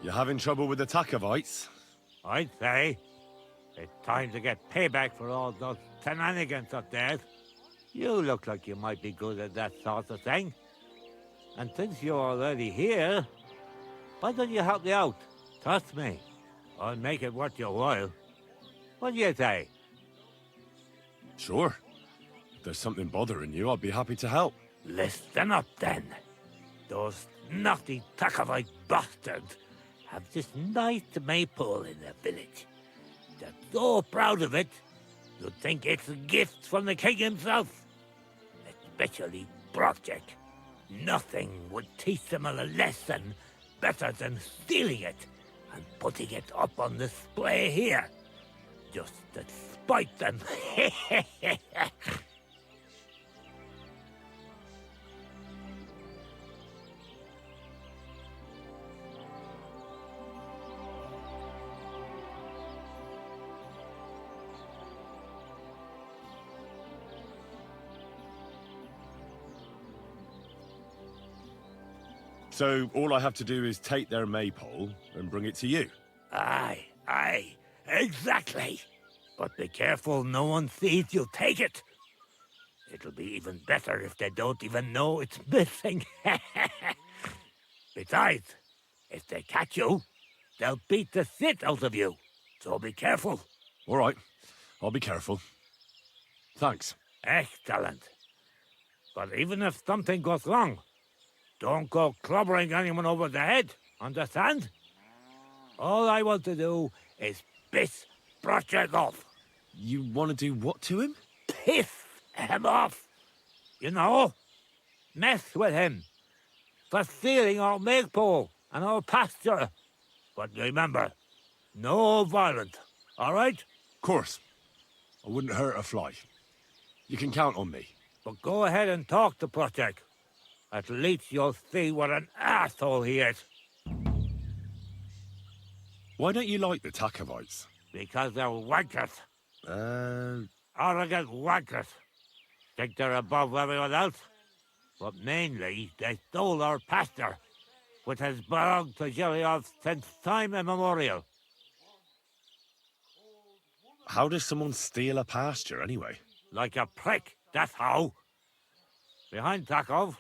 You having trouble with the Takovites? I'd say it's time to get payback for all those shenanigans up there. You look like you might be good at that sort of thing. And since you're already here, why don't you help me out? Trust me, I'll make it worth your while. What do you say? Sure. If there's something bothering you, I'd be happy to help. Listen up then. Those naughty Takovite bastards have this nice maypole in their village. They're so proud of it, you'd think it's a gift from the king himself. Especially Project. Nothing would teach them a lesson better than stealing it and putting it up on display here. Just to spite them. So all I have to do is take their maypole and bring it to you? Aye, exactly. But be careful no one sees you take it. It'll be even better if they don't even know it's missing. Besides, if they catch you, they'll beat the shit out of you. So be careful. All right, I'll be careful. Thanks. Excellent. But even if something goes wrong, don't go clobbering anyone over the head, understand? All I want to do is piss Project off. You want to do what to him? Piss him off! You know? Mess with him. For stealing our maypole and our pasture. But remember, no violence, all right? Of course. I wouldn't hurt a fly. You can count on me. But go ahead and talk to Project. At least you'll see what an asshole he is. Why don't you like the Takovites? Because they're wankers. Arrogant wankers. Think they're above everyone else. But mainly, they stole our pasture, which has belonged to Giliov since time immemorial. How does someone steal a pasture, anyway? Like a prick, that's how. Behind Takov,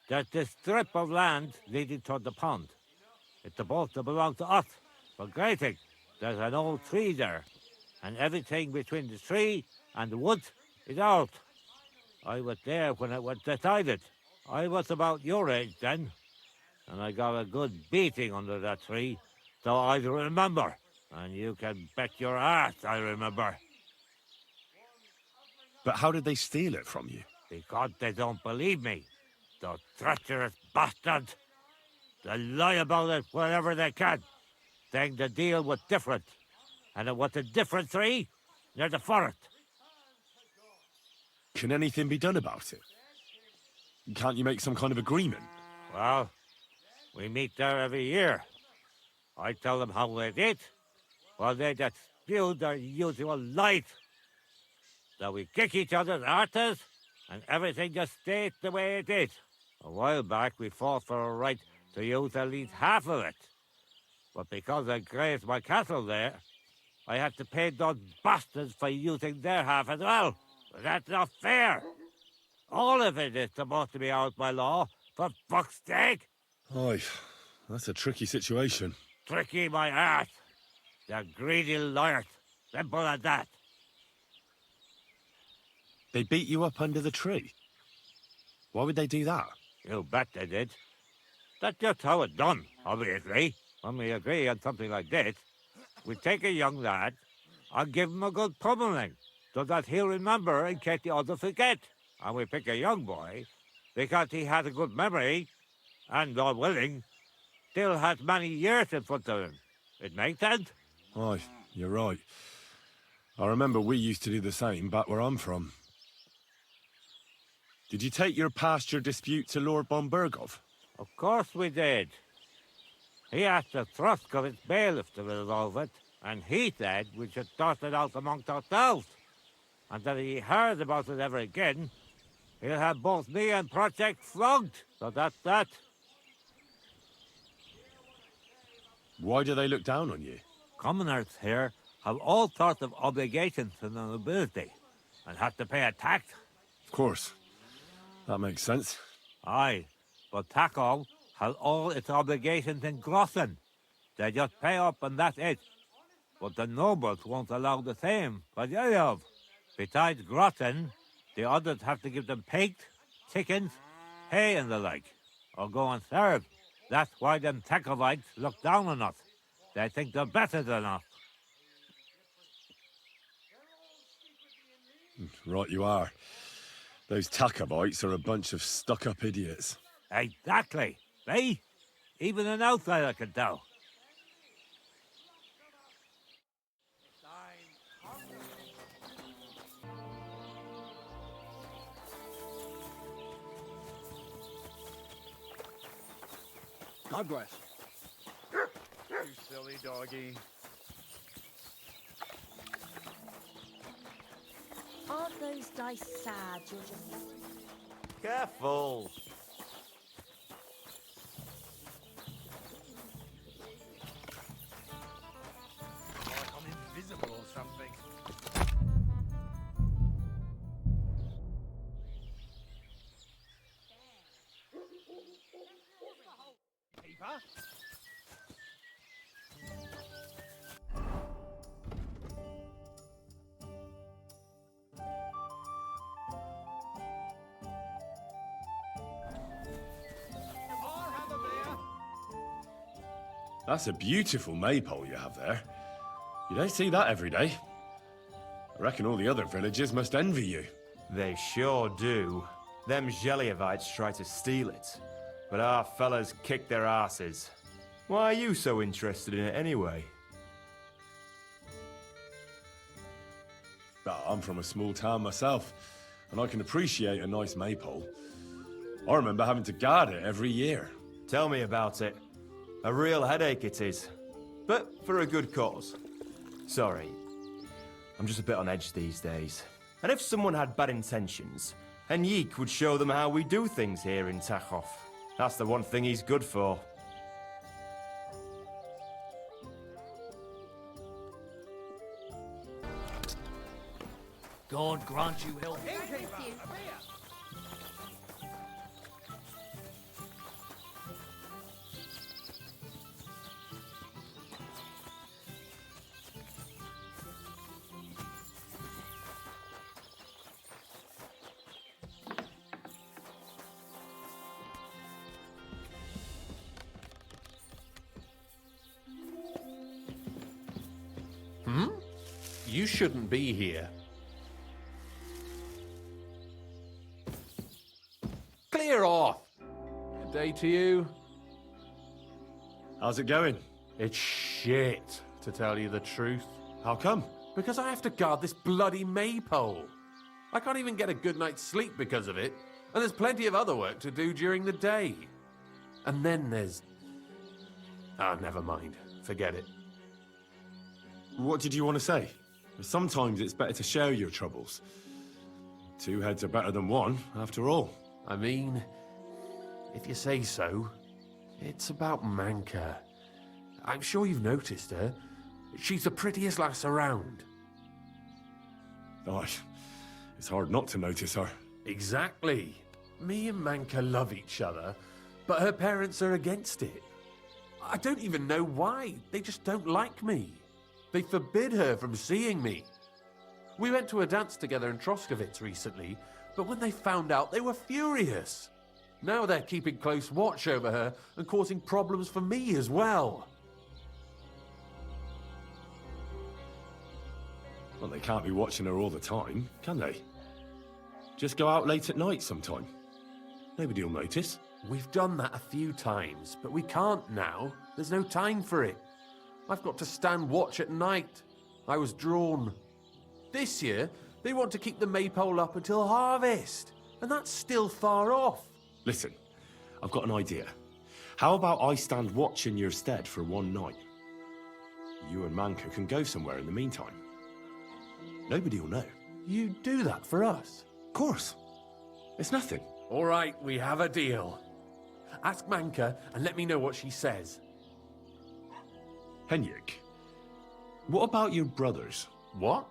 there's this strip of land leading toward the pond. It's supposed to belong to us, for grazing. There's an old tree there, and everything between the tree and the woods is ours. I was there when it was decided. I was about your age then, and I got a good beating under that tree, so I remember. And you can bet your ass I remember. But how did they steal it from you? Because they don't believe me. Those treacherous bastards. They lie about it wherever they can, saying the deal was different. And it was a different tree near the forest. Can anything be done about it? Can't you make some kind of agreement? Well, we meet there every year. I tell them how they did, while they just spew their usual lies. So we kick each other's arses, and everything just stays the way it is. A while back, we fought for a right to use at least half of it. But because I grazed my cattle there, I had to pay those bastards for using their half as well. But that's not fair. All of it is supposed to be ours by law, for fuck's sake. Oy, that's a tricky situation. Tricky my ass. They're greedy liars. Simple as that. They beat you up under the tree? Why would they do that? You bet they did. That's just how it's done, obviously. When we agree on something like this, we take a young lad and give him a good pummeling, so that he'll remember in case the others forget. And we pick a young boy because he has a good memory and, God willing, still has many years in front of him. It makes sense? Aye, you're right. I remember we used to do the same back where I'm from. Did you take your pasture dispute to Lord Bombergov? Of course we did. He asked the Trusk of its bailiff to resolve it, and he said we should sort it out amongst ourselves. And that if he heard about it ever again, he'll have both me and Project flogged. So that's that. Why do they look down on you? Commoners here have all sorts of obligations to the nobility and have to pay a tax. Of course. That makes sense. Aye, but Taco has all its obligations in Grossen. They just pay up and that's it. But the nobles won't allow the same for Yelov. Besides Grossen, the others have to give them pigs, chickens, hay and the like, or go and serve. That's why them Takovites look down on us. They think they're better than us. Right you are. Those Tacobites are a bunch of stuck-up idiots. Exactly. See? Even an outsider can tell. God bless. You silly doggy. Aren't those dice sad, you're just... Careful. Like I'm invisible or something. Keeper? That's a beautiful maypole you have there. You don't see that every day. I reckon all the other villagers must envy you. They sure do. Them Geliovites try to steal it, but our fellas kick their asses. Why are you so interested in it anyway? I'm from a small town myself, and I can appreciate a nice maypole. I remember having to guard it every year. Tell me about it. A real headache it is, but for a good cause. Sorry, I'm just a bit on edge these days. And if someone had bad intentions, Henrik would show them how we do things here in Tachov. That's the one thing he's good for. God grant you health. You shouldn't be here. Clear off! Good day to you. How's it going? It's shit, to tell you the truth. How come? Because I have to guard this bloody maypole. I can't even get a good night's sleep because of it, and there's plenty of other work to do during the day. And then there's... Ah, never mind. Forget it. What did you want to say? Sometimes it's better to share your troubles. Two heads are better than one, after all. I mean, if you say so, it's about Manka. I'm sure you've noticed her. She's the prettiest lass around. Oh, it's hard not to notice her. Exactly. Me and Manka love each other, but her parents are against it. I don't even know why. They just don't like me. They forbid her from seeing me. We went to a dance together in Troskovitz recently, but when they found out, they were furious. Now they're keeping close watch over her and causing problems for me as well. Well, they can't be watching her all the time, can they? Just go out late at night sometime. Nobody will notice. We've done that a few times, but we can't now. There's no time for it. I've got to stand watch at night. I was drawn. This year, they want to keep the maypole up until harvest, and that's still far off. Listen, I've got an idea. How about I stand watch in your stead for one night? You and Manka can go somewhere in the meantime. Nobody will know. You do that for us? Of course. It's nothing. All right, we have a deal. Ask Manka and let me know what she says. Henrik, what about your brothers? What?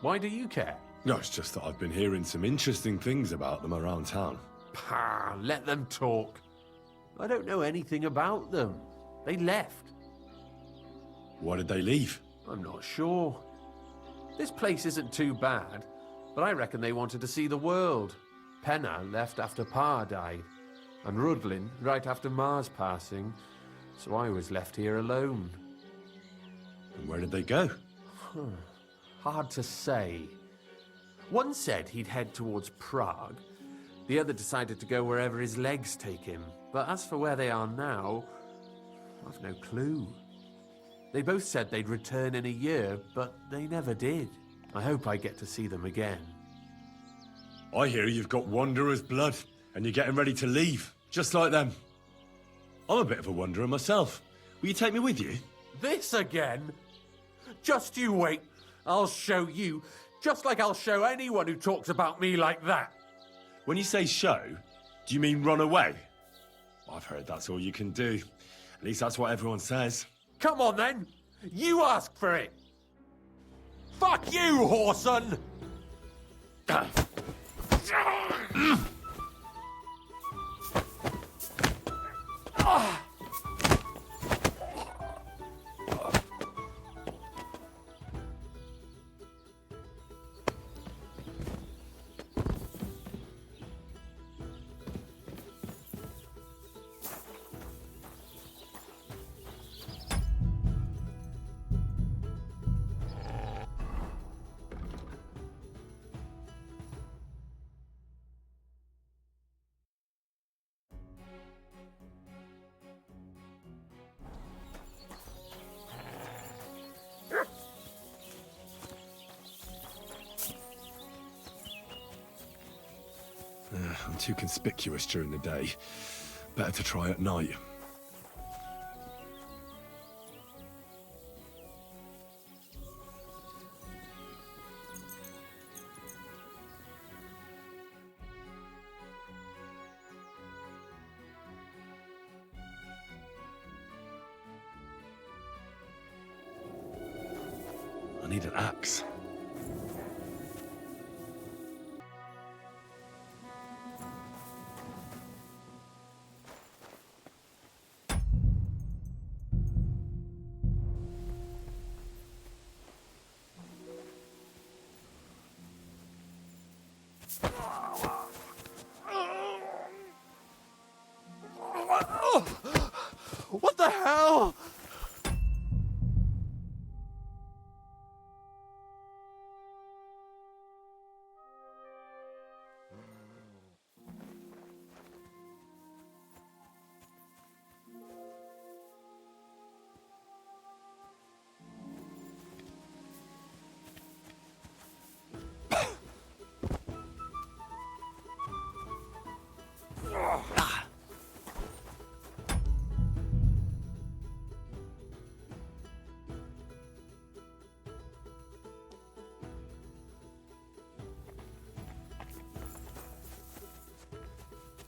Why do you care? No, it's just that I've been hearing some interesting things about them around town. Pah, let them talk. I don't know anything about them. They left. Why did they leave? I'm not sure. This place isn't too bad, but I reckon they wanted to see the world. Penna left after Pa died, and Rudlin right after Ma's passing, so I was left here alone. And where did they go? Hard to say. One said he'd head towards Prague. The other decided to go wherever his legs take him. But as for where they are now, I've no clue. They both said they'd return in a year, but they never did. I hope I get to see them again. I hear you've got Wanderer's blood, and you're getting ready to leave, just like them. I'm a bit of a wanderer myself. Will you take me with you? This again? Just you wait. I'll show you, just like I'll show anyone who talks about me like that. When you say show, do you mean run away? I've heard that's all you can do. At least that's what everyone says. Come on then. You ask for it. Fuck you, whoreson! I'm too conspicuous during the day. Better to try at night. I need an axe. What the hell?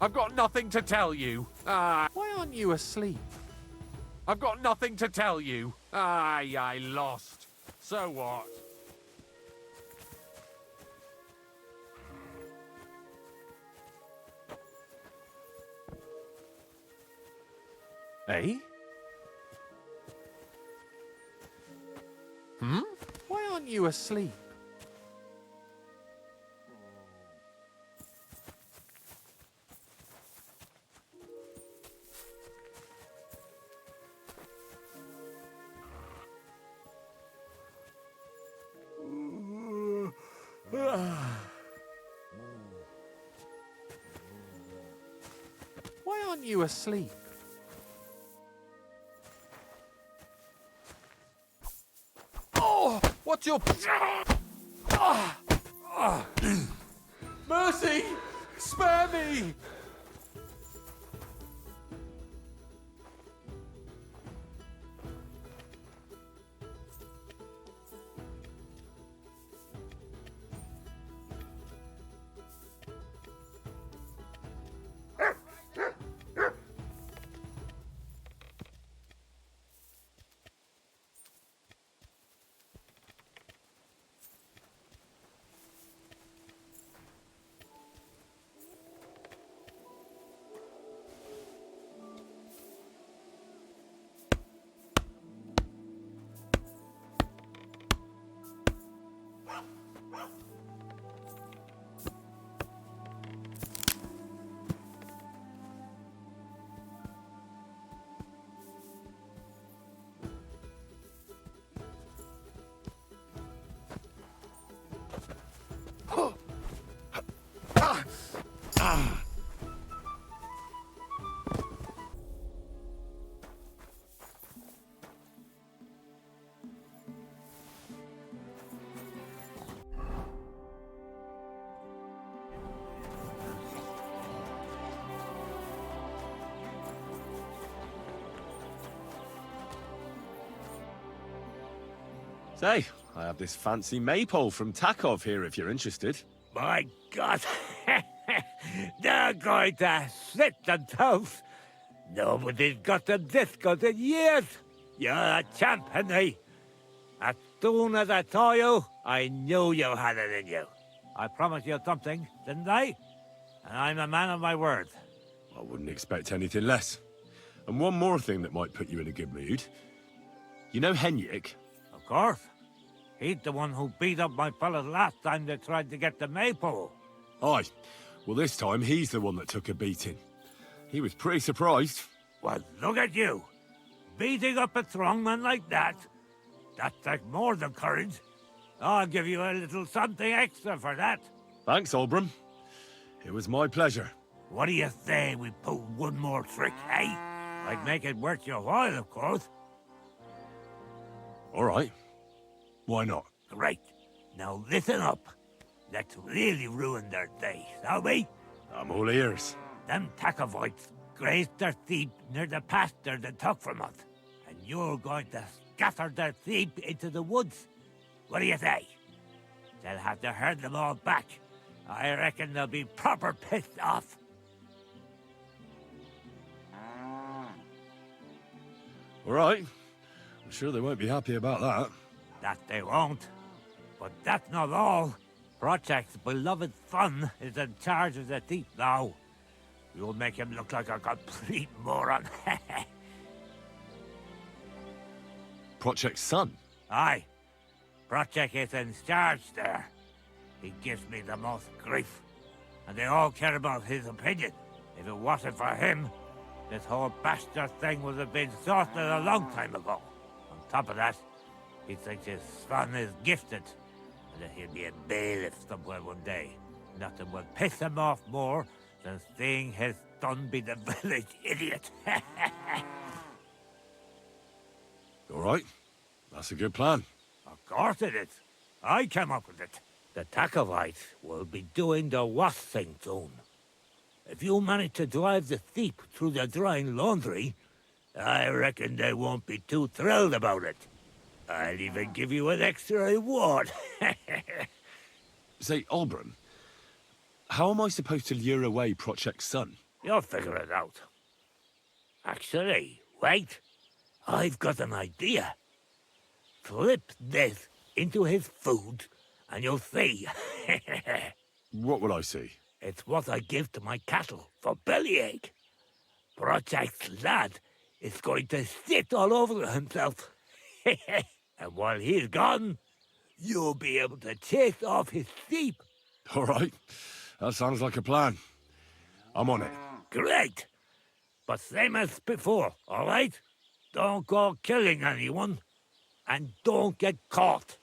I've got nothing to tell you. Why aren't you asleep? I've got nothing to tell you. I lost. So what? Eh? Why aren't you asleep? Why aren't you asleep? Oh, what's your... Mercy! Spare me! Say, I have this fancy maypole from Takov here if you're interested. My God! They're going to slit themselves! Nobody's got them this good in years! You're a champ, Henry! As soon as I saw you, I knew you had it in you. I promised you something, didn't I? And I'm a man of my word. I wouldn't expect anything less. And one more thing that might put you in a good mood. You know Henrik? Of course. He's the one who beat up my fellas last time they tried to get the maypole. Aye. Well, this time he's the one that took a beating. He was pretty surprised. Well, look at you. Beating up a strongman like that. That's like more than courage. I'll give you a little something extra for that. Thanks, Olbram. It was my pleasure. What do you say we pull one more trick, eh? I'd make it worth your while, of course. All right. Why not? Great. Now listen up. Let's really ruin their day, shall we? I'm all ears. Them Takovites grazed their sheep near the pasture they took from us. And you're going to scatter their sheep into the woods. What do you say? They'll have to herd them all back. I reckon they'll be proper pissed off. All right. I'm sure they won't be happy about that. That they won't. But that's not all. Project's beloved son is in charge of the sheep now. You'll make him look like a complete moron. Project's son? Aye. Project is in charge there. He gives me the most grief. And they all care about his opinion. If it wasn't for him, this whole bastard thing would have been sorted a long time ago. On top of that, he thinks his son is gifted, and that he'll be a bailiff somewhere one day. Nothing will piss him off more than seeing his son be the village idiot. All right. That's a good plan. Of course it is. I came up with it. The Takovites will be doing the wash thing soon. If you manage to drive the sheep through the drying laundry, I reckon they won't be too thrilled about it. I'll even give you an extra reward. Say, Olbram, how am I supposed to lure away Project's son? You'll figure it out. Actually, wait. I've got an idea. Flip this into his food, and you'll see. What will I see? It's what I give to my cattle for bellyache. Project's lad is going to sit all over himself. And while he's gone, you'll be able to chase off his sheep. All right. That sounds like a plan. I'm on it. Great. But same as before, all right? Don't go killing anyone, and don't get caught.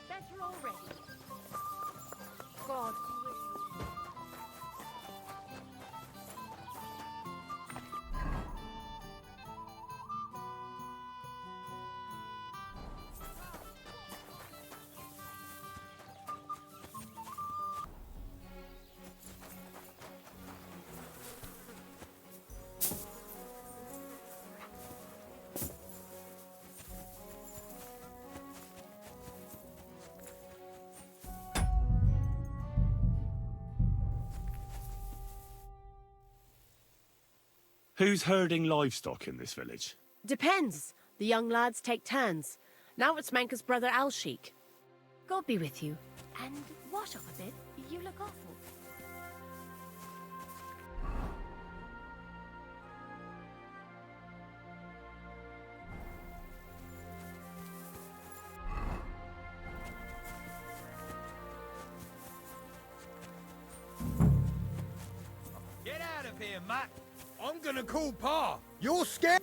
Better already. God, Who's herding livestock in this village? Depends. The young lads take turns. Now it's Manka's brother Alsheik. God be with you. And wash up a bit. You look awful. Get out of here, Matt. I'm gonna call Pa. You're scared?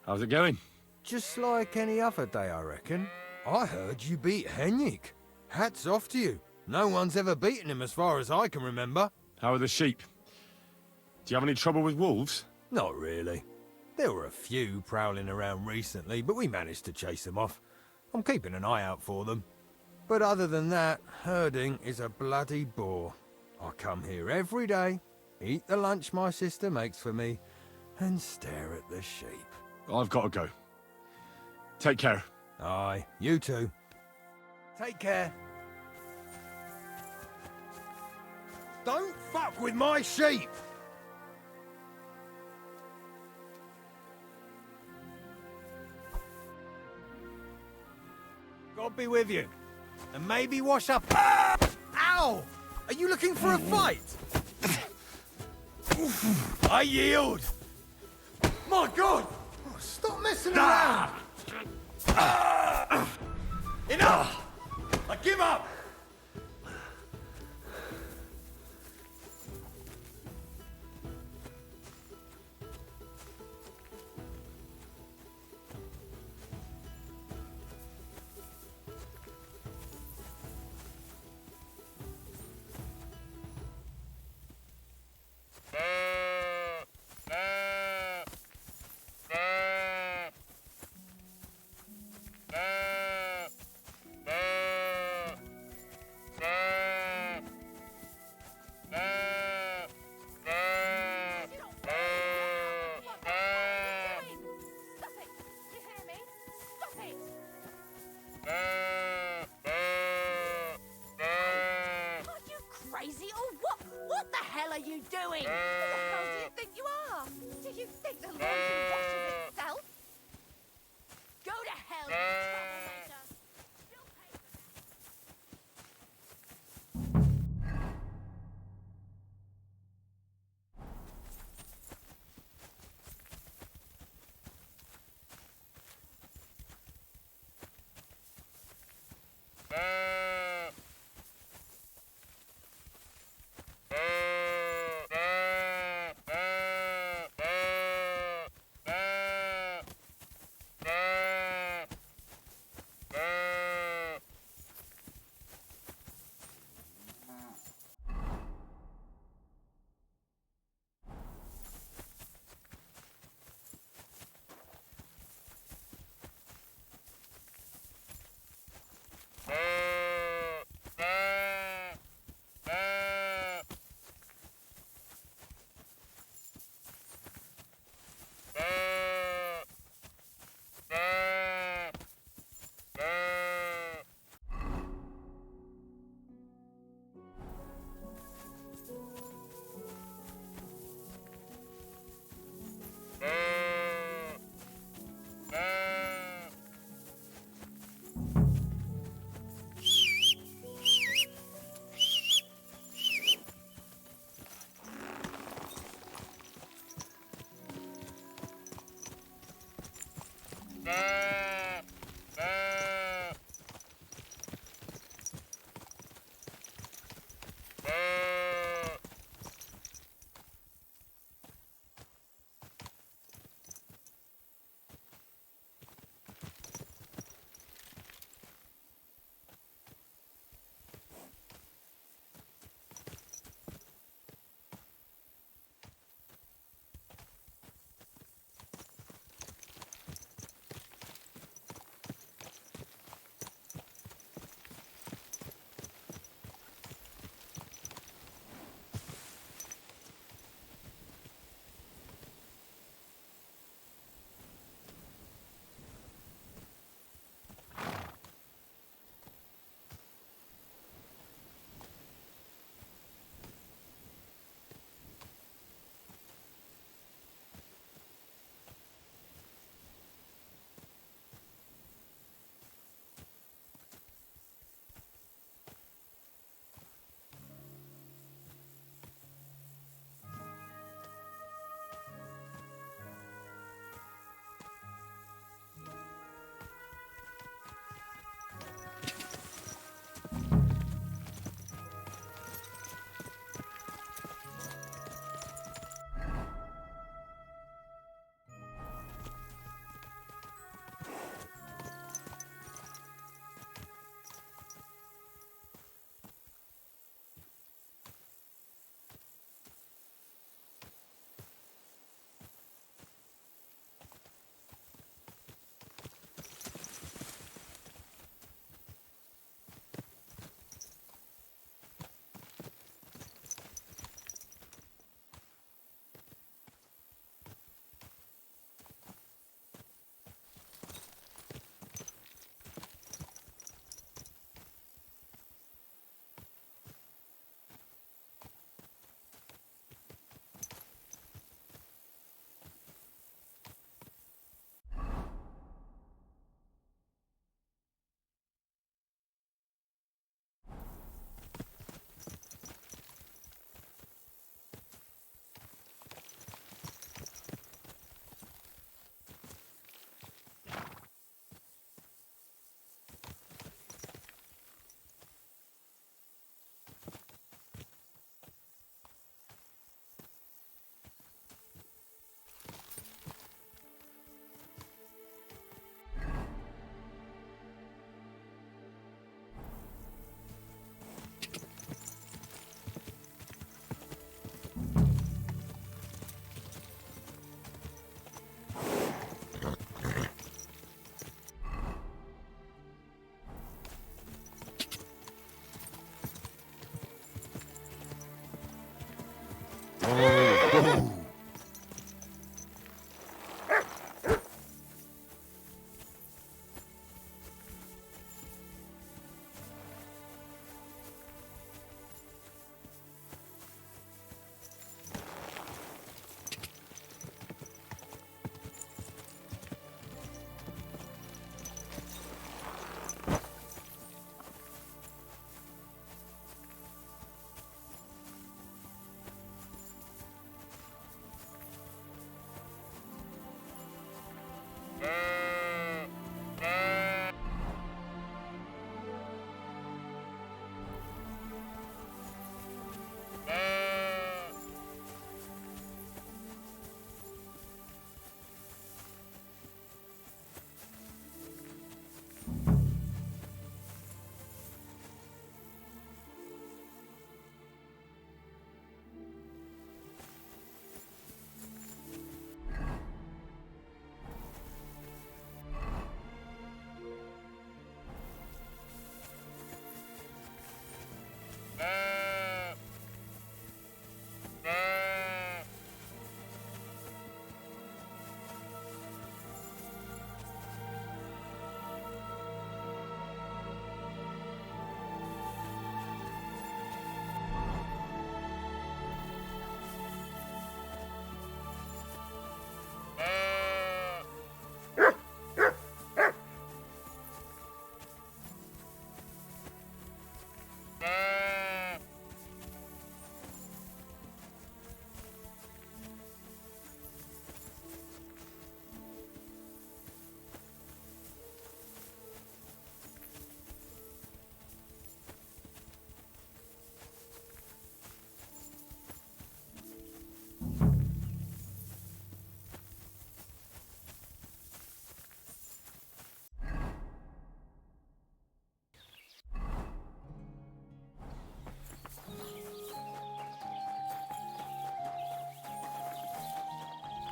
How's it going? Just like any other day, I reckon. I heard you beat Henrik. Hats off to you. No one's ever beaten him as far as I can remember. How are the sheep? Do you have any trouble with wolves? Not really. There were a few prowling around recently, but we managed to chase them off. I'm keeping an eye out for them. But other than that, herding is a bloody bore. I come here every day, eat the lunch my sister makes for me, and stare at the sheep. I've got to go. Take care. Aye, you too. Take care. Don't fuck with my sheep! God be with you. And maybe wash up. Ah! Ow! Are you looking for a fight? I yield! My God! Stop messing around! Enough! I give up! What the hell are you doing? Who the hell do you think you are? Do you think the laundry washes itself? Go to hell, you troublemaker! You'll pay for that.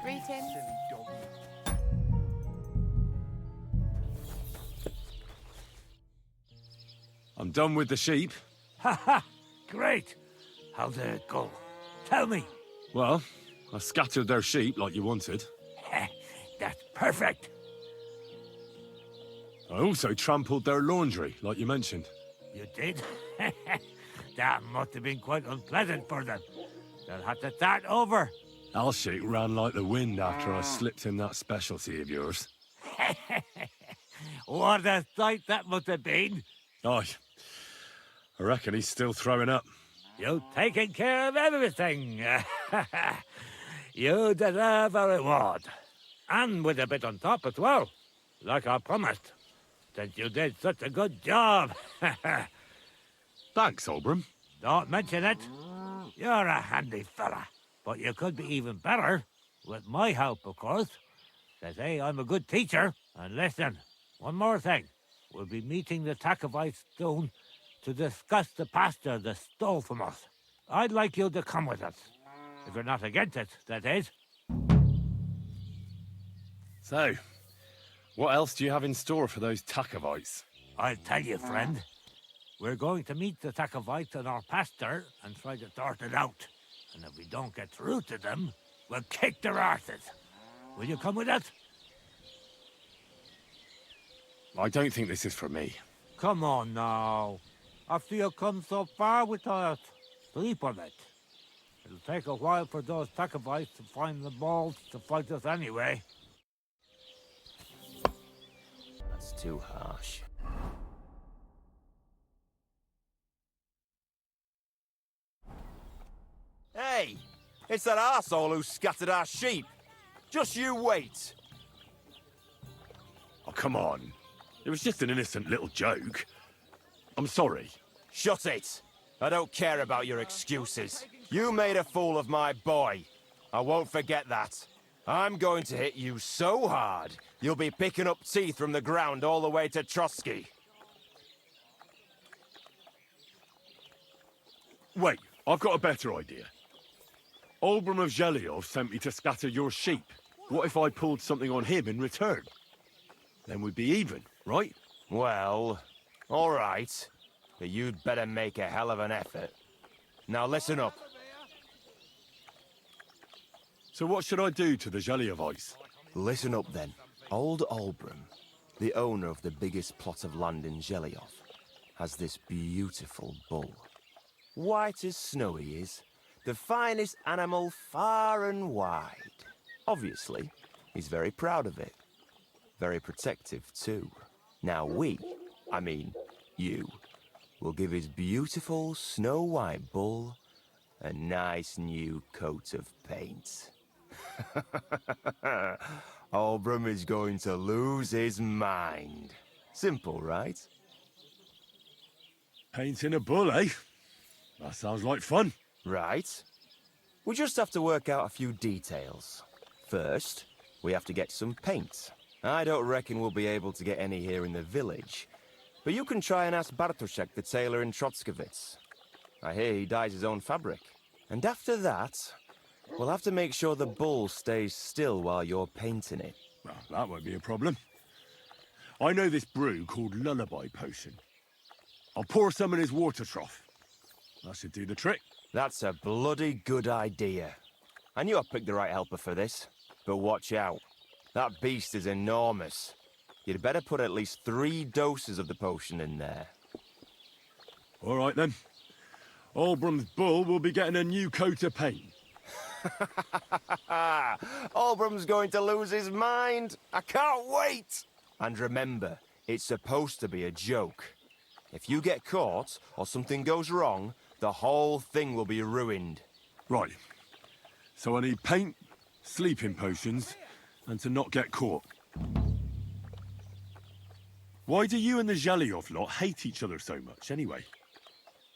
Greetings. I'm done with the sheep. Ha ha! Great! How did it go? Tell me! Well, I scattered their sheep like you wanted. That's perfect! I also trampled their laundry, like you mentioned. You did? That must have been quite unpleasant for them. They'll have to start over. Alshik ran like the wind after I slipped him that specialty of yours. What a sight that must have been! Aye. I reckon he's still throwing up. You've taken care of everything. You deserve a reward. And with a bit on top as well. Like I promised. Since you did such a good job. Thanks, Oldham. Don't mention it. You're a handy fella. But you could be even better. With my help, of course. They say I'm a good teacher. And listen, one more thing. We'll be meeting the Takovites soon to discuss the pasture they stole from us. I'd like you to come with us. If you're not against it, that is. So, what else do you have in store for those Takovites? I'll tell you, friend. We're going to meet the Takovites in our pasture and try to sort it out. And if we don't get through to them, we'll kick their arses. Will you come with us? I don't think this is for me. Come on now. After you've come so far with us, sleep on it. It'll take a while for those Takovites to find the balls to fight us anyway. That's too harsh. Hey! It's that arsehole who scattered our sheep. Just you wait. Oh, come on. It was just an innocent little joke. I'm sorry. Shut it! I don't care about your excuses. You made a fool of my boy. I won't forget that. I'm going to hit you so hard, you'll be picking up teeth from the ground all the way to Trotsky. Wait, I've got a better idea. Olbram of Zhelyov sent me to scatter your sheep. What if I pulled something on him in return? Then we'd be even, right? Well, all right. But you'd better make a hell of an effort. Now listen up. So what should I do to the jelly of ice? Listen up then. Old Olbram, the owner of the biggest plot of land in Gelioff, has this beautiful bull. White as snow he is, the finest animal far and wide. Obviously, he's very proud of it. Very protective too. Now you, will give his beautiful snow-white bull a nice new coat of paint. Olbram is going to lose his mind. Simple, right? Painting a bull, eh? That sounds like fun. Right. We just have to work out a few details. First, we have to get some paint. I don't reckon we'll be able to get any here in the village, but you can try and ask Bartoszek, the tailor in Trotskovitz. I hear he dyes his own fabric. And after that, we'll have to make sure the bull stays still while you're painting it. Well, that won't be a problem. I know this brew called Lullaby Potion. I'll pour some in his water trough. That should do the trick. That's a bloody good idea. I knew I picked the right helper for this, but watch out. That beast is enormous. You'd better put at least 3 doses of the potion in there. All right, then. Olbram's bull will be getting a new coat of paint. Olbram's going to lose his mind. I can't wait. And remember, it's supposed to be a joke. If you get caught or something goes wrong, the whole thing will be ruined. Right. So I need paint, sleeping potions, and to not get caught. Why do you and the Zhelyov lot hate each other so much, anyway?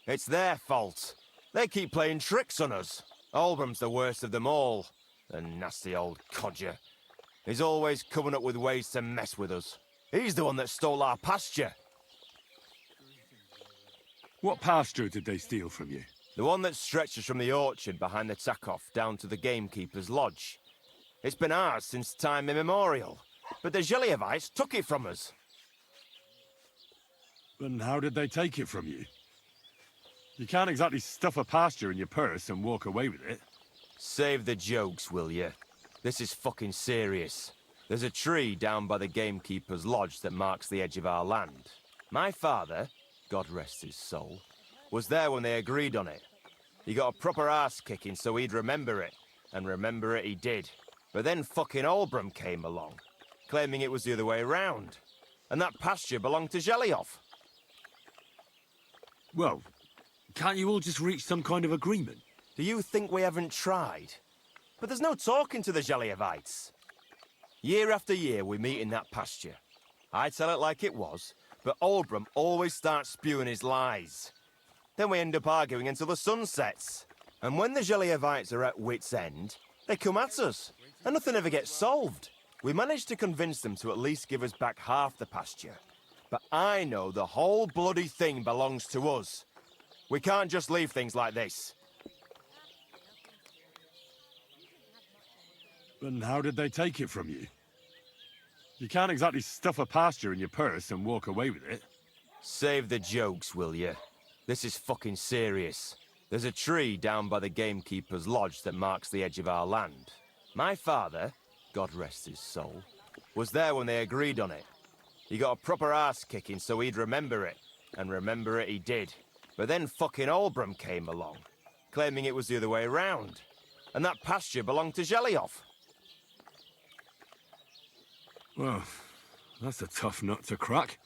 It's their fault. They keep playing tricks on us. Olbram's the worst of them all. The nasty old codger. He's always coming up with ways to mess with us. He's the one that stole our pasture. What pasture did they steal from you? The one that stretches from the orchard behind the Takov down to the gamekeeper's lodge. It's been ours since time immemorial, but the Zhelyevites took it from us. And how did they take it from you? You can't exactly stuff a pasture in your purse and walk away with it. Save the jokes, will you? This is fucking serious. There's a tree down by the gamekeeper's lodge that marks the edge of our land. My father, God rest his soul, was there when they agreed on it. He got a proper arse-kicking so he'd remember it, and remember it he did. But then fucking Olbram came along, claiming it was the other way around, and that pasture belonged to Zhelyov. Well, can't you all just reach some kind of agreement? Do you think we haven't tried? But there's no talking to the Zhelyevites. Year after year we meet in that pasture. I tell it like it was, but Olbram always starts spewing his lies. Then we end up arguing until the sun sets. And when the Zhelyevites are at wit's end, they come at us, and nothing ever gets solved. We managed to convince them to at least give us back half the pasture. But I know the whole bloody thing belongs to us. We can't just leave things like this. And how did they take it from you? You can't exactly stuff a pasture in your purse and walk away with it. Save the jokes, will you? This is fucking serious. There's a tree down by the gamekeeper's lodge that marks the edge of our land. My father, God rest his soul, was there when they agreed on it. He got a proper arse-kicking so he'd remember it, and remember it he did. But then fucking Olbram came along, claiming it was the other way around, and that pasture belonged to Zhelyov. Well, that's a tough nut to crack.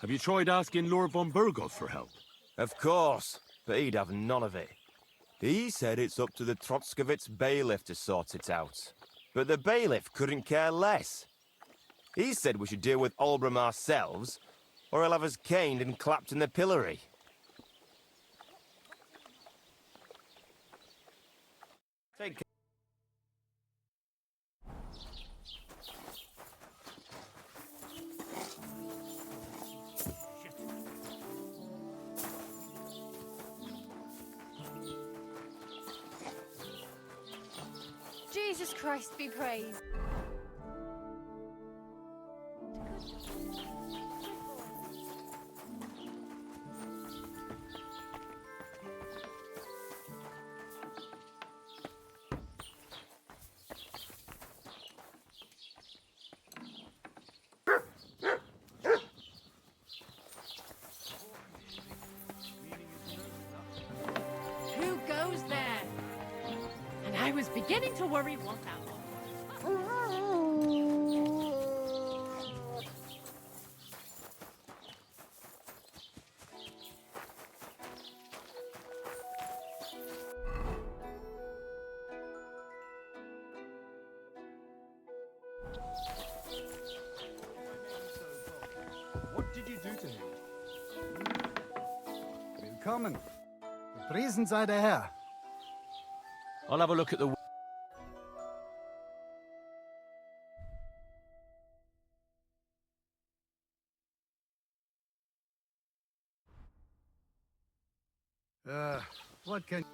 Have you tried asking Lord von Burgos for help? Of course, but he'd have none of it. He said it's up to the Trotskovitz bailiff to sort it out. But the bailiff couldn't care less. He said we should deal with Olbram ourselves, or he'll have us caned and clapped in the pillory. Take care. Jesus Christ be praised. beginning to worry what that was. What did you do to him? Willkommen. Gepriesen sei der Herr. I'll have a look at the... What can...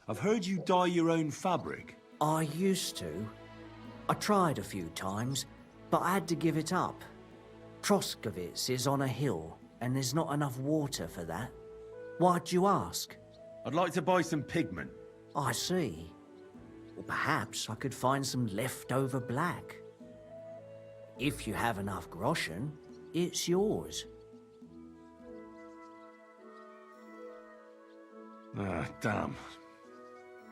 I've heard you dye your own fabric. I used to. I tried a few times, but I had to give it up. Troskovitz is on a hill, and there's not enough water for that. Why'd you ask? I'd like to buy some pigment. I see. Well, perhaps I could find some leftover black. If you have enough groschen, it's yours. Ah, damn.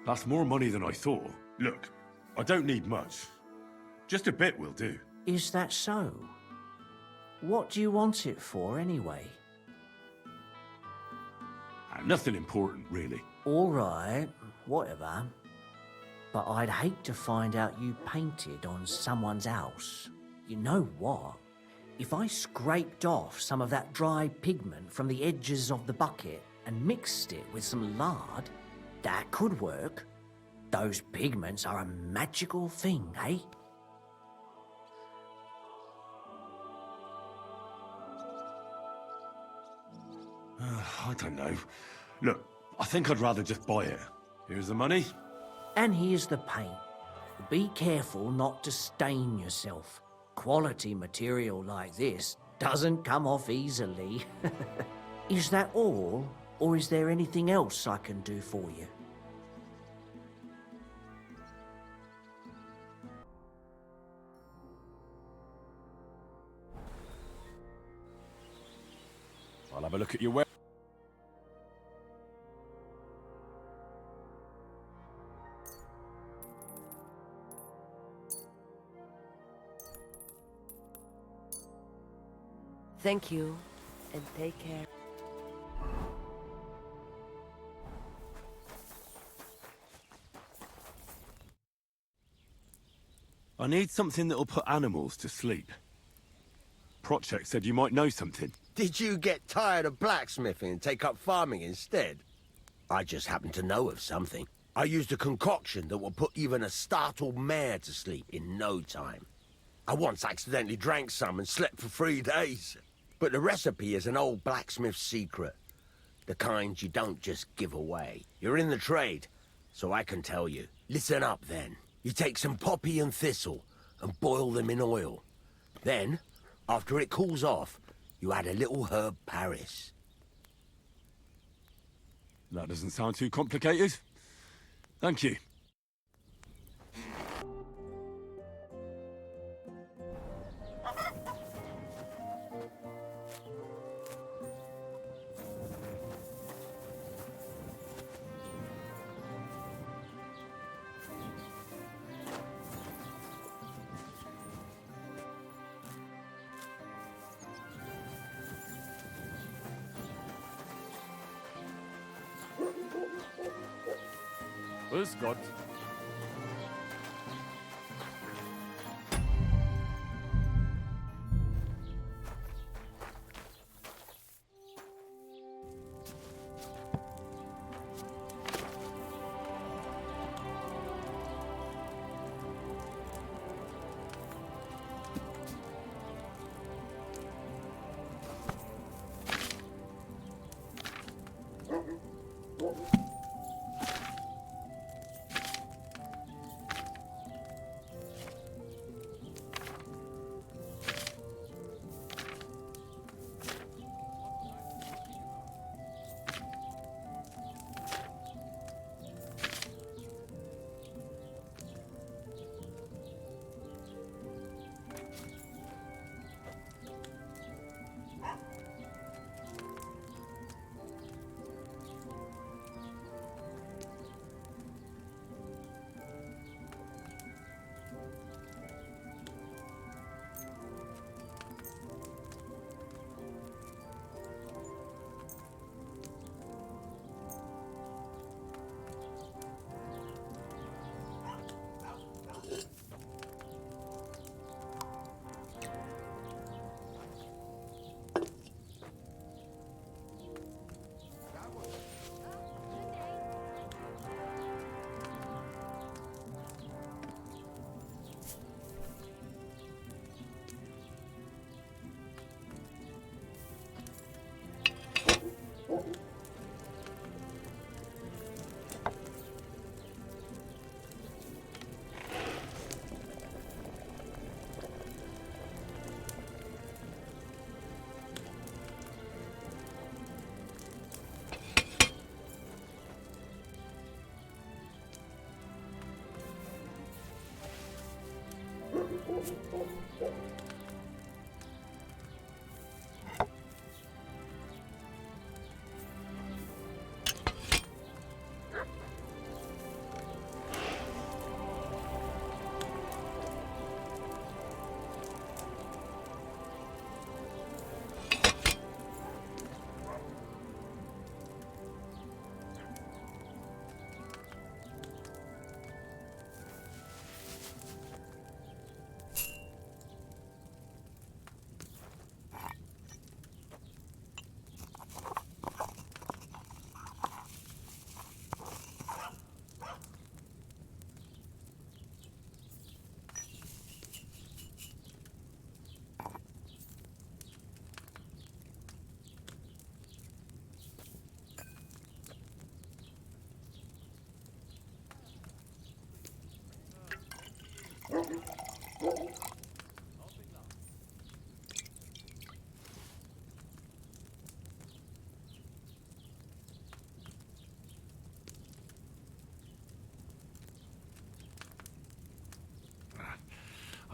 That's more money than I thought. Look, I don't need much. Just a bit will do. Is that so? What do you want it for, anyway? Nothing important, really. All right, whatever. But I'd hate to find out you painted on someone's house. You know what? If I scraped off some of that dry pigment from the edges of the bucket and mixed it with some lard, that could work. Those pigments are a magical thing, eh? I don't know. Look, I think I'd rather just buy it. Here's the money. And here's the paint. Be careful not to stain yourself. Quality material like this doesn't come off easily. Is that all, or is there anything else I can do for you? I'll have a look at your web. Thank you, and take care. I need something that'll put animals to sleep. Project said you might know something. Did you get tired of blacksmithing and take up farming instead? I just happen to know of something. I used a concoction that will put even a startled mare to sleep in no time. I once accidentally drank some and slept for 3 days. But the recipe is an old blacksmith's secret. The kind you don't just give away. You're in the trade, so I can tell you. Listen up then. You take some poppy and thistle and boil them in oil. Then, after it cools off, you add a little herb Paris. That doesn't sound too complicated. Thank you. Grüß Gott.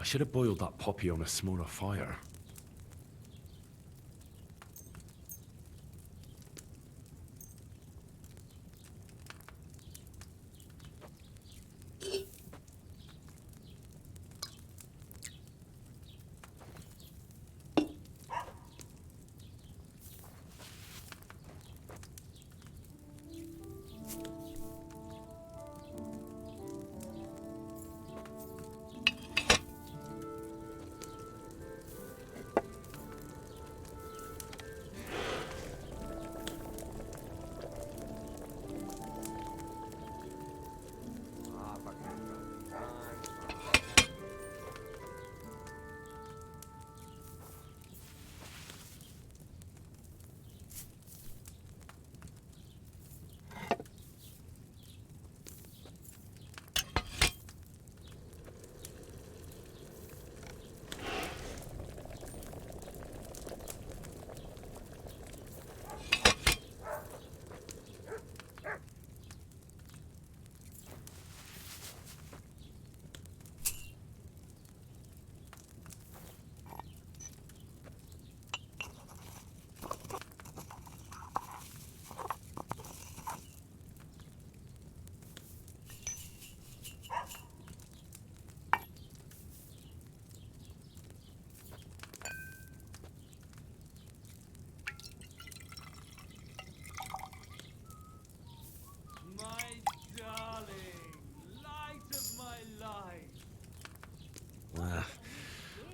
I should have boiled that poppy on a smaller fire.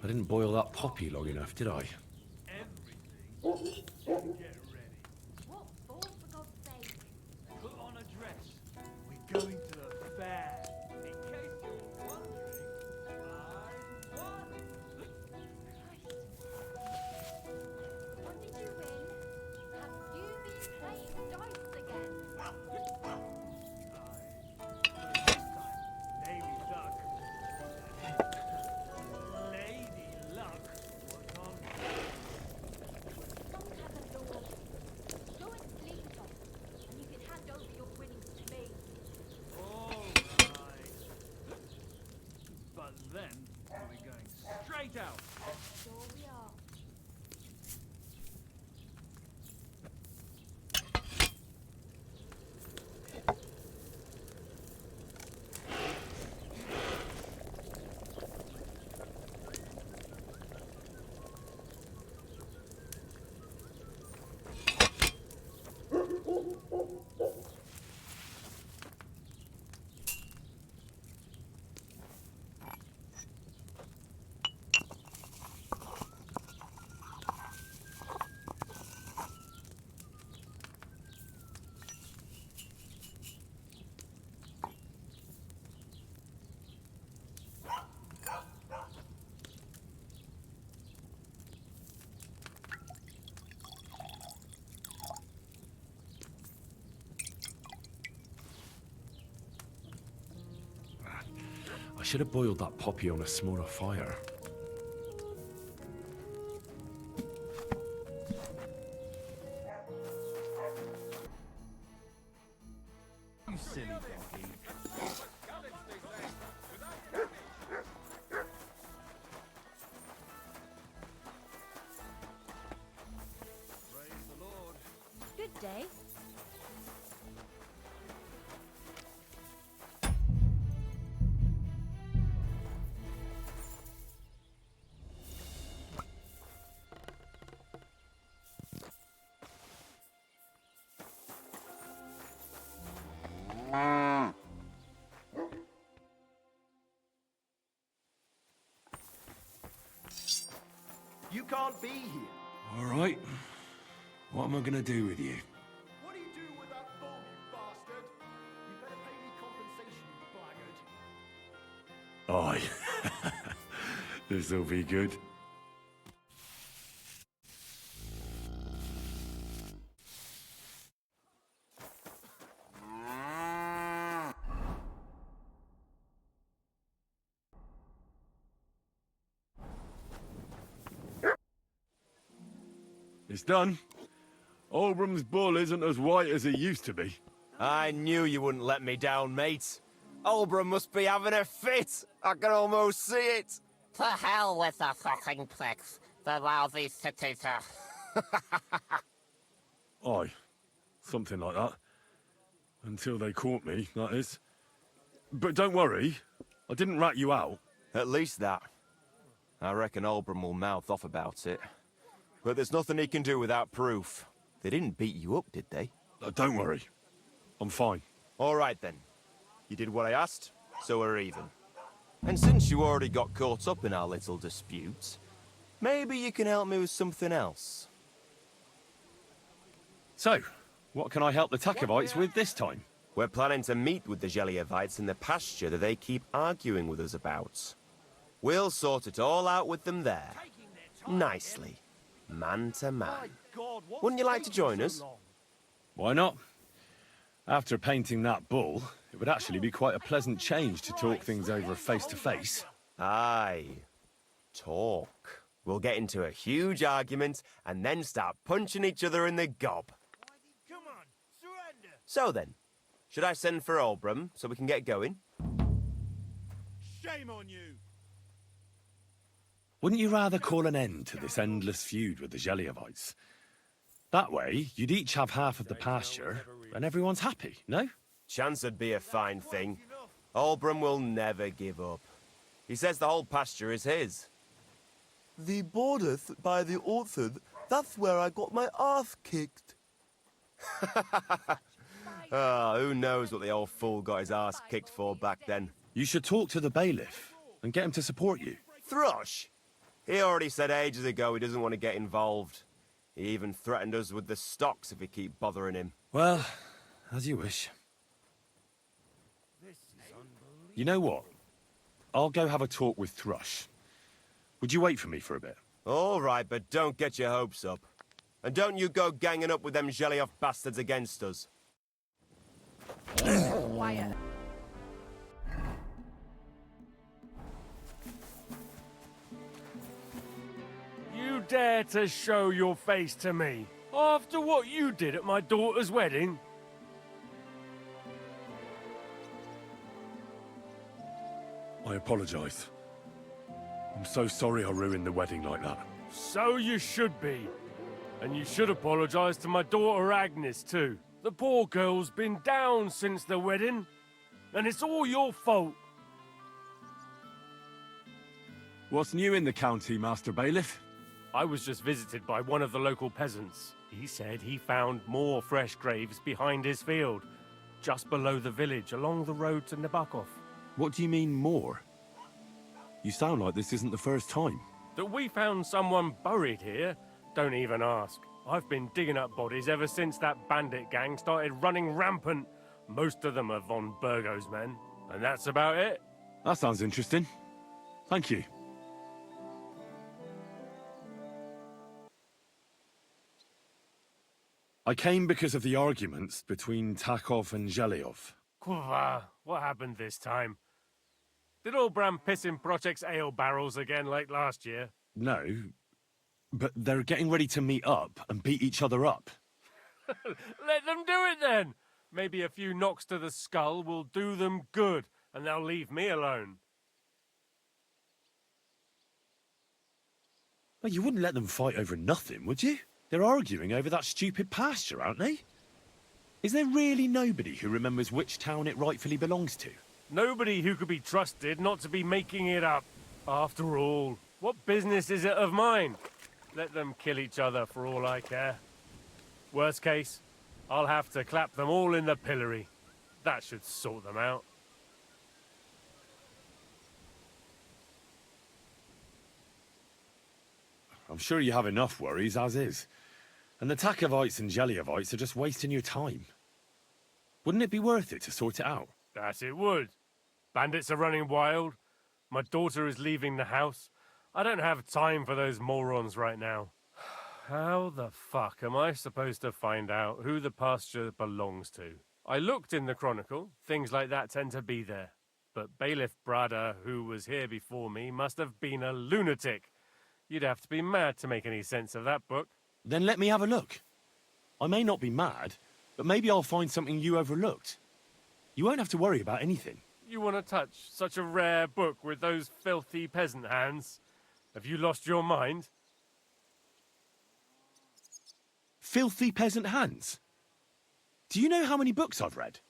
I didn't boil that poppy long enough, did I? What for, for God's sake? Put on a dress. We're going to the fair. In case you're wondering, I won. What did you win? Have you been playing dice again? This time, Lady Luck. Lady Luck was on. Don't have a lord. Go and sleep it off, and you can hand over your winnings to me. All right. But then we're going straight out. Sure we are. I should have boiled that poppy on a smaller fire. You silly donkey. can't be here. All right. What am I gonna do with you? What do you do with that bull, you bastard? You better pay me compensation, you blackguard. Aye. This'll be good. It's done. Olbram's bull isn't as white as it used to be. I knew you wouldn't let me down, mate. Olbram must be having a fit. I can almost see it. To hell with the fucking pricks. The lousy cities are... Aye. Something like that. Until they caught me, that is. But don't worry. I didn't rat you out. At least that. I reckon Olbram will mouth off about it. But there's nothing he can do without proof. They didn't beat you up, did they? Don't worry. I'm fine. All right, then. You did what I asked, so we're even. And since you already got caught up in our little dispute, maybe you can help me with something else. So, what can I help the Takovites with this time? We're planning to meet with the Geliovites in the pasture that they keep arguing with us about. We'll sort it all out with them there. Nicely. Man to man. Wouldn't you like to join us? Why not? After painting that bull, it would actually be quite a pleasant change to talk things over face to face. Aye. Talk. We'll get into a huge argument and then start punching each other in the gob. Come on, surrender. So then, should I send for Olbram so we can get going? Shame on you. Wouldn't you rather call an end to this endless feud with the Geliovites? That way, you'd each have half of the pasture, and everyone's happy, no? Chance would be a fine thing. Olbram will never give up. He says the whole pasture is his. The bordeth by the orchard, that's where I got my ass kicked. Oh, who knows what the old fool got his ass kicked for back then. You should talk to the bailiff and get him to support you. Thrush! He already said ages ago he doesn't want to get involved. He even threatened us with the stocks if we keep bothering him. Well, as you wish. You know what? I'll go have a talk with Thrush. Would you wait for me for a bit? All right, but don't get your hopes up. And don't you go ganging up with them Gelioff bastards against us. Quiet. You dare to show your face to me after what you did at my daughter's wedding? I apologize. I'm so sorry I ruined the wedding like that. So you should be. And you should apologize to my daughter Agnes too. The poor girl's been down since the wedding, and it's all your fault. What's new in the county, Master Bailiff? I was just visited by one of the local peasants. He said he found more fresh graves behind his field, just below the village, along the road to Nabokov. What do you mean, more? You sound like this isn't the first time. That we found someone buried here? Don't even ask. I've been digging up bodies ever since that bandit gang started running rampant. Most of them are von Burgo's men, and that's about it. That sounds interesting. Thank you. I came because of the arguments between Takov and Zhelyov. What happened this time? Did Olbram piss in Project's ale barrels again like last year? No, but they're getting ready to meet up and beat each other up. Let them do it then! Maybe a few knocks to the skull will do them good, and they'll leave me alone. Well, you wouldn't let them fight over nothing, would you? They're arguing over that stupid pasture, aren't they? Is there really nobody who remembers which town it rightfully belongs to? Nobody who could be trusted not to be making it up. After all, what business is it of mine? Let them kill each other for all I care. Worst case, I'll have to clap them all in the pillory. That should sort them out. I'm sure you have enough worries as is. And the Takovites and Jeliovites are just wasting your time. Wouldn't it be worth it to sort it out? That it would. Bandits are running wild. My daughter is leaving the house. I don't have time for those morons right now. How the fuck am I supposed to find out who the pasture belongs to? I looked in the Chronicle. Things like that tend to be there. But Bailiff Brada, who was here before me, must have been a lunatic. You'd have to be mad to make any sense of that book. Then let me have a look. I may not be mad, but maybe I'll find something you overlooked. You won't have to worry about anything. You want to touch such a rare book with those filthy peasant hands? Have you lost your mind? Filthy peasant hands? Do you know how many books I've read?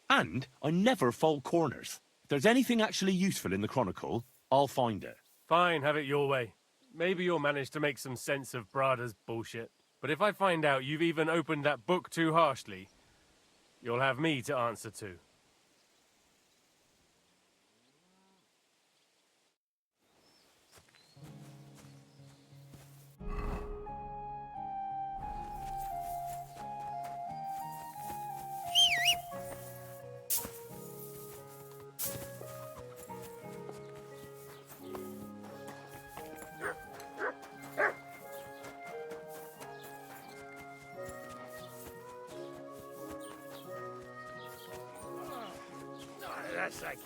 And I never fold corners. If there's anything actually useful in the Chronicle, I'll find it. Fine, have it your way. Maybe you'll manage to make some sense of Brada's bullshit. But if I find out you've even opened that book too harshly, you'll have me to answer to. Yes, I can.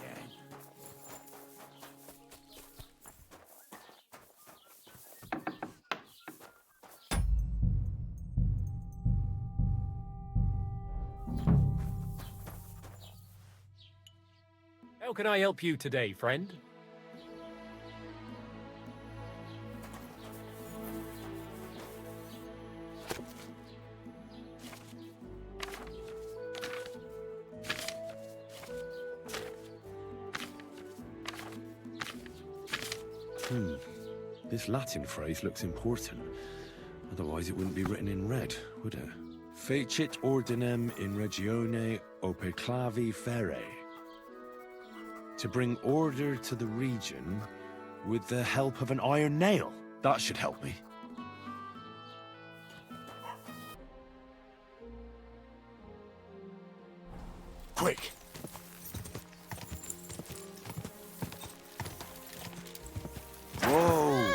How can I help you today, friend? This Latin phrase looks important. Otherwise it wouldn't be written in red, would it? Fecit ordinem in regione operclavi ferre. To bring order to the region with the help of an iron nail. That should help me. Quick! Whoa!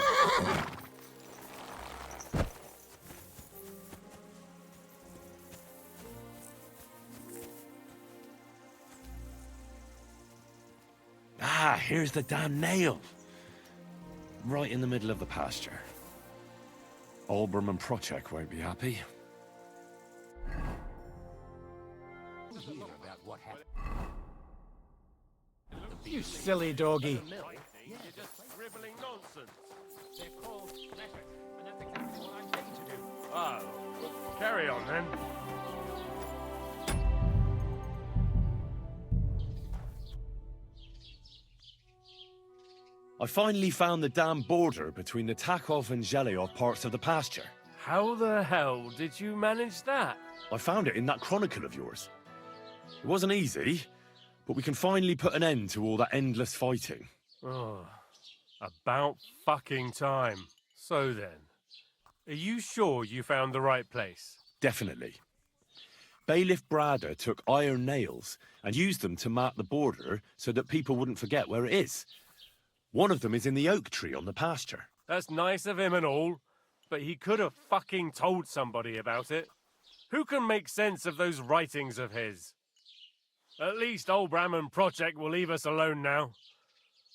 Ah, here's the damn nail. Right in the middle of the pasture. Olbram and Procek won't be happy. You silly doggy. You're just scribbling nonsense. They're called letters, and that's exactly what I'm going to do. Ah, well, carry on then. I finally found the damn border between the Takov and Zhelyov parts of the pasture. How the hell did you manage that? I found it in that chronicle of yours. It wasn't easy, but we can finally put an end to all that endless fighting. Oh, about fucking time. So then, are you sure you found the right place? Definitely. Bailiff Brada took iron nails and used them to mark the border so that people wouldn't forget where it is. One of them is in the oak tree on the pasture. That's nice of him and all, but he could have fucking told somebody about it. Who can make sense of those writings of his? At least Olbram and Procek will leave us alone now.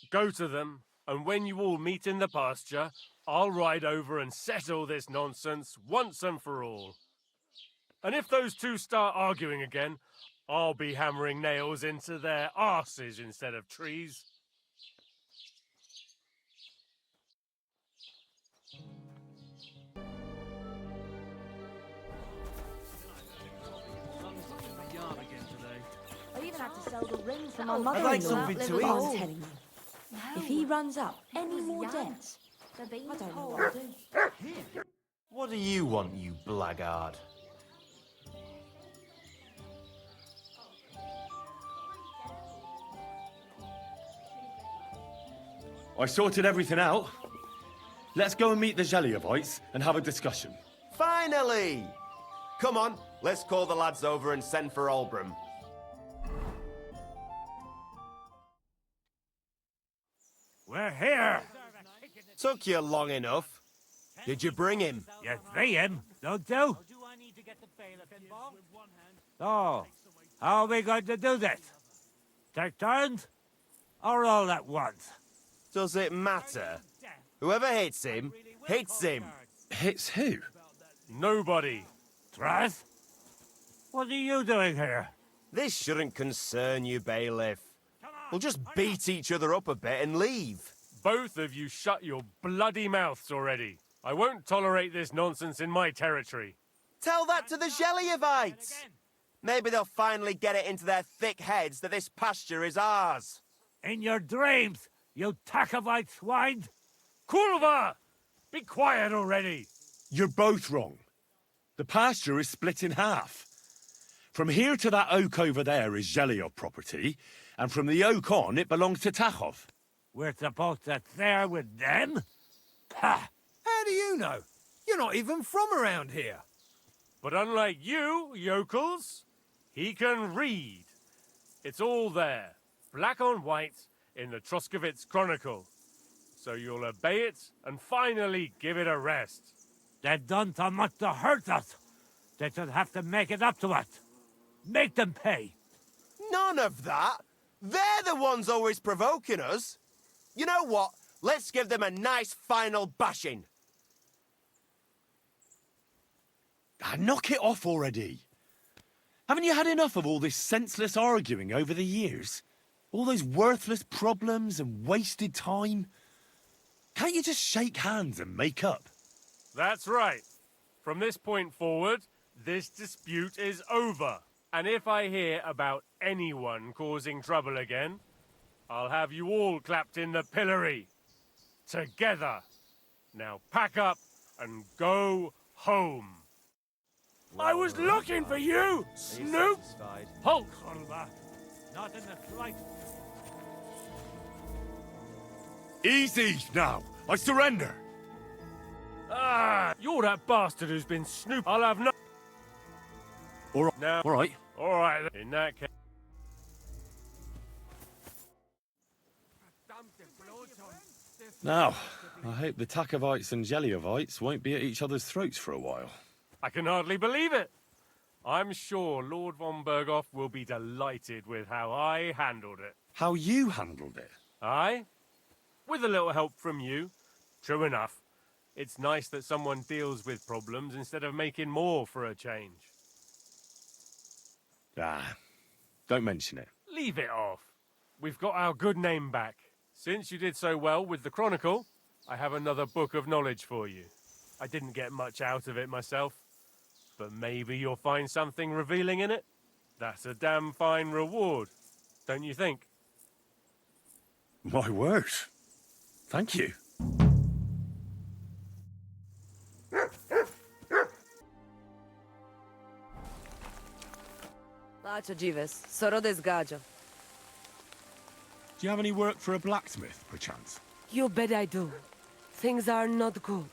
Go to them, and when you all meet in the pasture, I'll ride over and settle this nonsense once and for all. And if those two start arguing again, I'll be hammering nails into their arses instead of trees. I even had to sell the ring for my I'd mother-in-law. like something to eat. I'm telling you. If he runs up any more debts, I don't know what I'll do. What do you want, you blackguard? I sorted everything out. Let's go and meet the Zeliovites and have a discussion. Finally! Come on, let's call the lads over and send for Olbram. We're here. Took you long enough. Did you bring him? You see him, don't you? So, how are we going to do this? Take turns? Or all at once? Does it matter? Whoever hits him, hits him. Hits who? Nobody. Truce? What are you doing here? This shouldn't concern you, bailiff. We'll just beat each other up a bit and leave. Both of you shut your bloody mouths already. I won't tolerate this nonsense in my territory. Tell that to the Zeliovites. Maybe they'll finally get it into their thick heads that this pasture is ours. In your dreams, you Takovite swine! Kurva! Be quiet already! You're both wrong. The pasture is split in half. From here to that oak over there is Zeliov property, and from the oak on, it belongs to Tachov. We're supposed to share with them? Ha! How do you know? You're not even from around here. But unlike you, yokels, he can read. It's all there, black on white, in the Troskovitz Chronicle. So you'll obey it and finally give it a rest. They've done so much to hurt us. They should have to make it up to us. Make them pay. None of that. They're the ones always provoking us. You know what? Let's give them a nice final bashing. Knock it off already. Haven't you had enough of all this senseless arguing over the years? All those worthless problems and wasted time? Can't you just shake hands and make up? That's right. From this point forward, this dispute is over. And if I hear about anyone causing trouble again, I'll have you all clapped in the pillory. Together. Now pack up and go home. I was looking for you, Snoop! Halt! Not in the slightest. Easy now. I surrender. Ah, you're that bastard who's been snooping. I'll have no... All right. Now, all right. All right, in that case... Now, I hope the Takovites and Zeliovites won't be at each other's throats for a while. I can hardly believe it. I'm sure Lord von Berghoff will be delighted with how I handled it. How you handled it? Aye? With a little help from you. True enough. It's nice that someone deals with problems instead of making more for a change. Ah, don't mention it. Leave it off. We've got our good name back. Since you did so well with the Chronicle, I have another book of knowledge for you. I didn't get much out of it myself, but maybe you'll find something revealing in it. That's a damn fine reward, don't you think? My word. Thank you. Lacho Jives, sorode zgađa. Do you have any work for a blacksmith, perchance? You bet I do. Things are not good.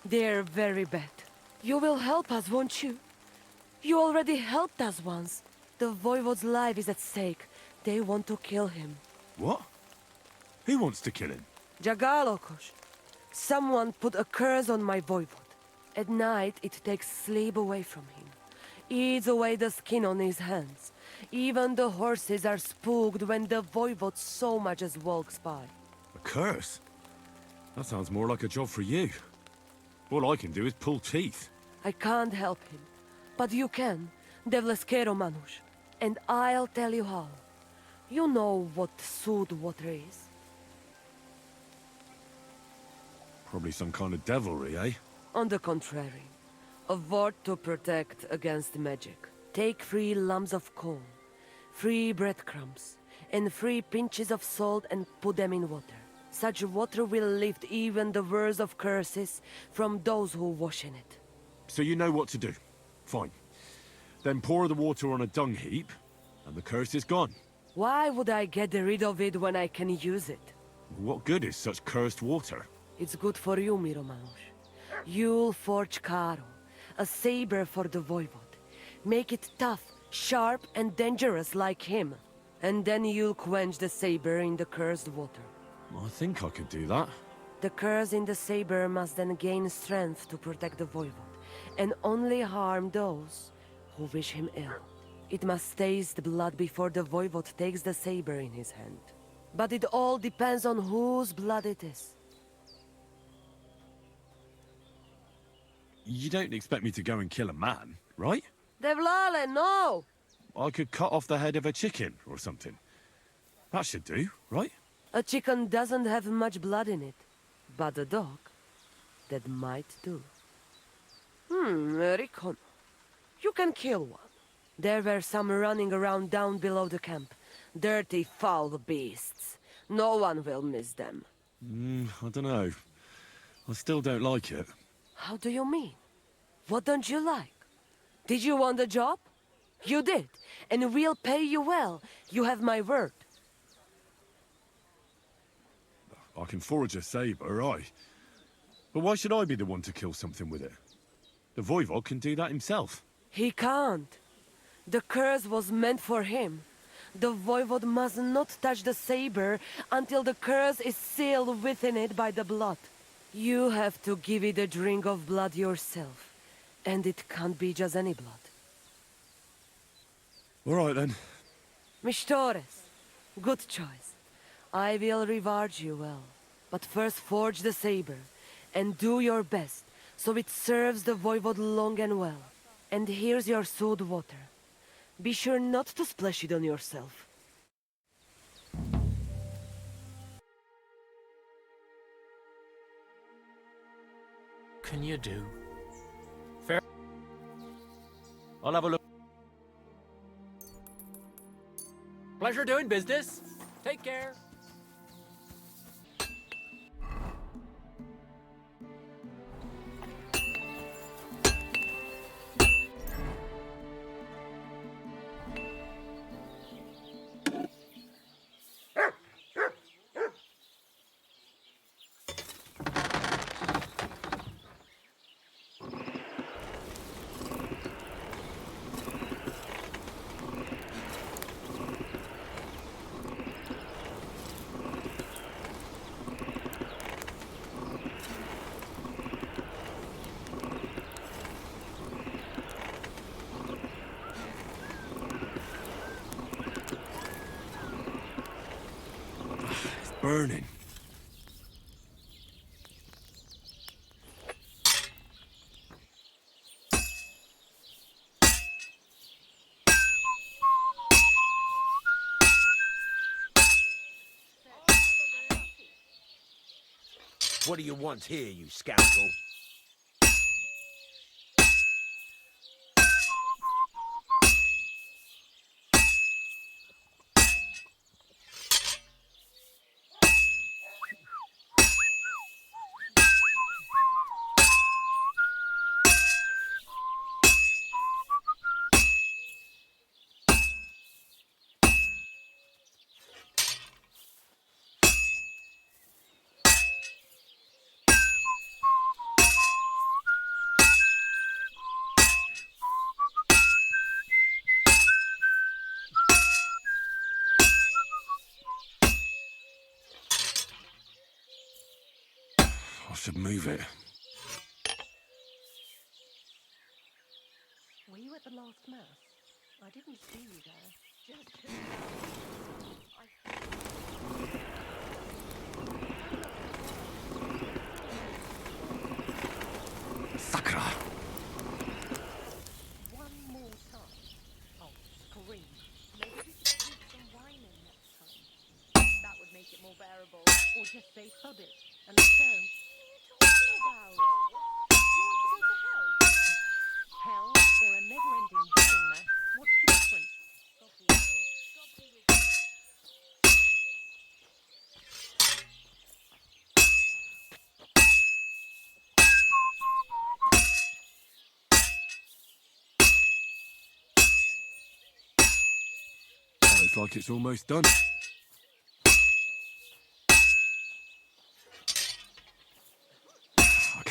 They're very bad. You will help us, won't you? You already helped us once. The Voivode's life is at stake. They want to kill him. What? Who wants to kill him? Jagalokos. Someone put a curse on my Voivode. At night, it takes sleep away from him. Eats away the skin on his hands. Even the horses are spooked when the Voivode so much as walks by. A curse? That sounds more like a job for you. All I can do is pull teeth. I can't help him. But you can, Devleskero Manush. And I'll tell you how. You know what sooth water is? Probably some kind of devilry, eh? On the contrary. A ward to protect against magic. Take 3 lumps of corn, 3 breadcrumbs, and 3 pinches of salt and put them in water. Such water will lift even the worst of curses from those who wash in it. So you know what to do. Fine. Then pour the water on a dung heap, and the curse is gone. Why would I get rid of it when I can use it? What good is such cursed water? It's good for you, Miromanush. You'll forge Karo, a saber for the Voivode. Make it tough, sharp, and dangerous like him. And then you'll quench the saber in the cursed water. I think I could do that. The curse in the saber must then gain strength to protect the Voivode, and only harm those who wish him ill. It must taste blood before the Voivode takes the saber in his hand. But it all depends on whose blood it is. You don't expect me to go and kill a man, right? Devlale, no! I could cut off the head of a chicken or something. That should do, right? A chicken doesn't have much blood in it, but a dog, that might do. Recon. You can kill one. There were some running around down below the camp. Dirty, foul beasts. No one will miss them. I don't know. I still don't like it. How do you mean? What don't you like? Did you want the job? You did, and we'll pay you well. You have my word. I can forge a saber, aye. But why should I be the one to kill something with it? The Voivode can do that himself. He can't. The curse was meant for him. The Voivode must not touch the saber until the curse is sealed within it by the blood. You have to give it a drink of blood yourself. And it can't be just any blood. All right, then. Mistores, good choice. I will reward you well. But first forge the saber, and do your best, so it serves the Voivode long and well. And here's your sewed water. Be sure not to splash it on yourself. Can you do? Fair. I'll have a look. Pleasure doing business. Take care. Burning. What do you want here, you scoundrel? I should move it. Were you at the last mass? I didn't see you there. Just Sakra! one more time. Oh, scream. Maybe we should put some wine in next time. That would make it more bearable. Or just say sod it and let's go. What are you talking about? You want to go to hell? Hell or a never-ending doing mass? What's the difference? God be with you. God be with you. Looks like it's almost done.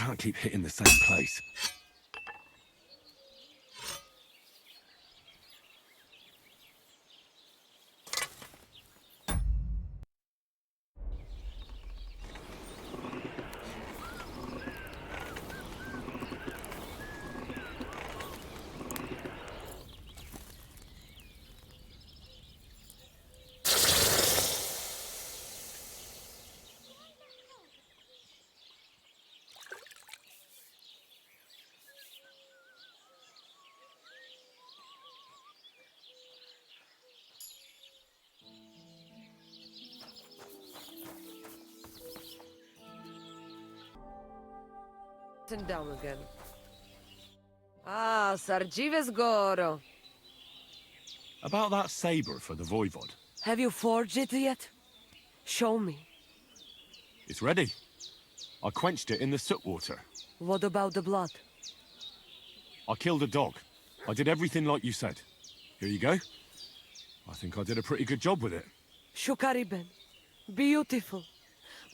can't keep hitting the same place. And down again. Ah, Sargives Goro. About that saber for the Voivode. Have you forged it yet? Show me. It's ready. I quenched it in the soot water. What about the blood? I killed a dog. I did everything like you said. Here you go. I think I did a pretty good job with it. Shukariben. Beautiful.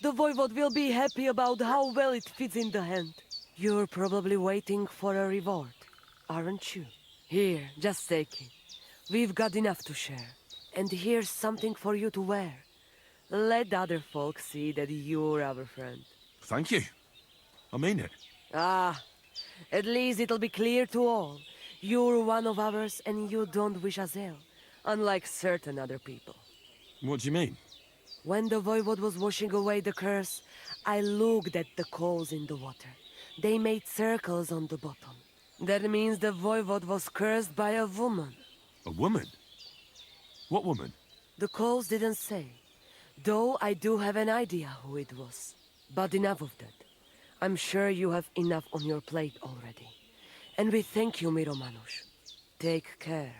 The Voivode will be happy about how well it fits in the hand. You're probably waiting for a reward, aren't you? Here, just take it. We've got enough to share. And here's something for you to wear. Let other folk see that you're our friend. Thank you. I mean it. Ah, at least it'll be clear to all. You're one of ours and you don't wish us ill, unlike certain other people. What do you mean? When the Voivode was washing away the curse, I looked at the coals in the water. They made circles on the bottom. That means the Voivode was cursed by a woman. A woman? What woman? The coals didn't say, though I do have an idea who it was. But enough of that. I'm sure you have enough on your plate already. And we thank you, Miromanush. Take care.